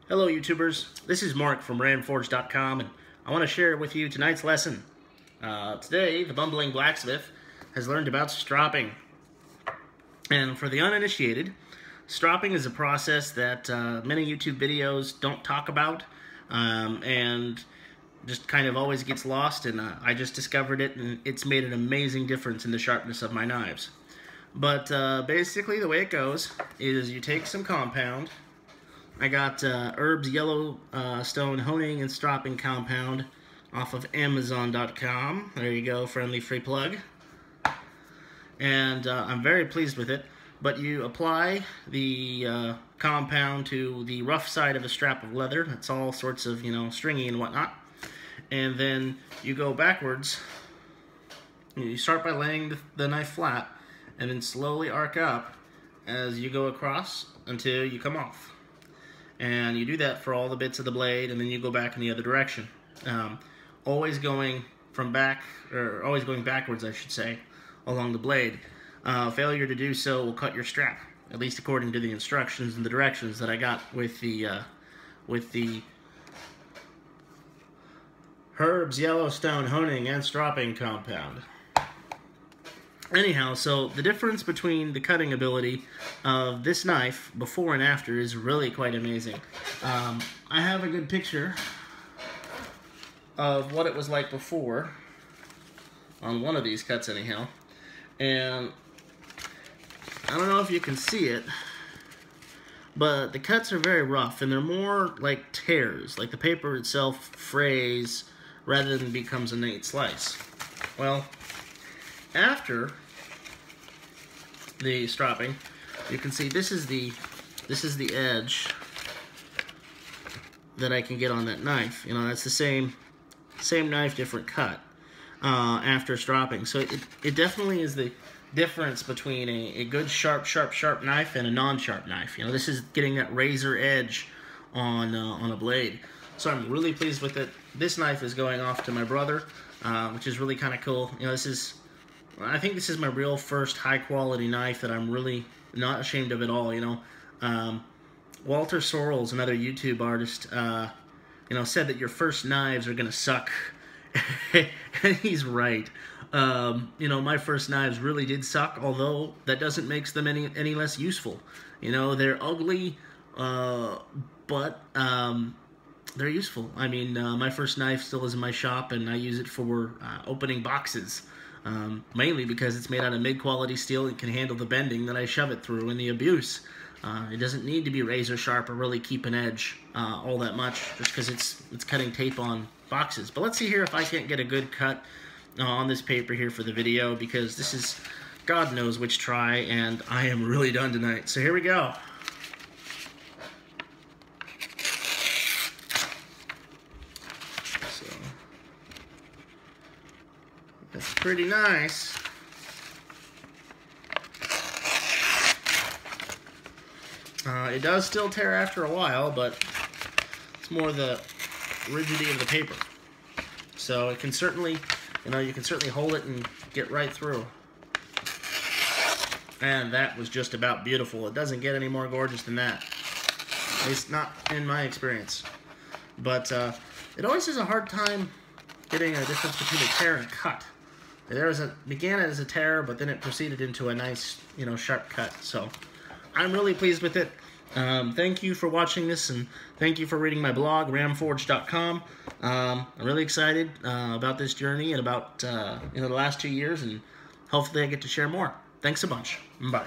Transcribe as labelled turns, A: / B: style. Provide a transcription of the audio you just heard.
A: Hello YouTubers, this is Mark from ramforge.com and I want to share with you tonight's lesson. Today, the bumbling blacksmith has learned about stropping. And for the uninitiated, stropping is a process that many YouTube videos don't talk about and just kind of always gets lost, and I just discovered it and it's made an amazing difference in the sharpness of my knives. But basically the way it goes is you take some compound. I got Herb's Yellowstone Honing and Stropping Compound off of Amazon.com. There you go, friendly free plug. And I'm very pleased with it. But you apply the compound to the rough side of a strap of leather. It's all sorts of, stringy and whatnot. And then you go backwards. You start by laying the knife flat and then slowly arc up as you go across until you come off. And you do that for all the bits of the blade, and then you go back in the other direction. Always going backwards, I should say, along the blade. Failure to do so will cut your strap, at least according to the instructions and the directions that I got with the Herb's Yellowstone Honing and Stropping Compound. Anyhow, so the difference between the cutting ability of this knife before and after is really quite amazing. I have a good picture of what it was like before on one of these cuts anyhow. And I don't know if you can see it, but the cuts are very rough and they're more like tears, like the paper itself frays rather than becomes a neat slice. Well, after the stropping, you can see this is the edge that I can get on that knife. That's the same knife, different cut after stropping. So it definitely is the difference between a good sharp knife and a non-sharp knife. This is getting that razor edge on a blade. So I'm really pleased with it. This knife is going off to my brother, which is really kind of cool. I think this is my real first high-quality knife that I'm really not ashamed of at all. Walter Sorrells, another YouTube artist, said that your first knives are gonna suck, and he's right. My first knives really did suck, although that doesn't make them any less useful. They're ugly, but they're useful. My first knife still is in my shop, and I use it for opening boxes. Mainly because it's made out of mid-quality steel and can handle the bending that I shove it through and the abuse. It doesn't need to be razor sharp or really keep an edge all that much, just because it's cutting tape on boxes. But let's see here if I can't get a good cut on this paper here for the video, because this is God knows which try, and I am really done tonight. So here we go. That's pretty nice. It does still tear after a while, but it's more the rigidity of the paper. So it can certainly, you can certainly hold it and get right through. And that was just about beautiful. It doesn't get any more gorgeous than that. At least not in my experience. But it always has a hard time getting a difference between a tear and a cut. Began as a tear, but then it proceeded into a nice, sharp cut. So I'm really pleased with it. Thank you for watching this, and thank you for reading my blog, ramforge.com. I'm really excited about this journey and about the last 2 years, and hopefully I get to share more. Thanks a bunch. Bye.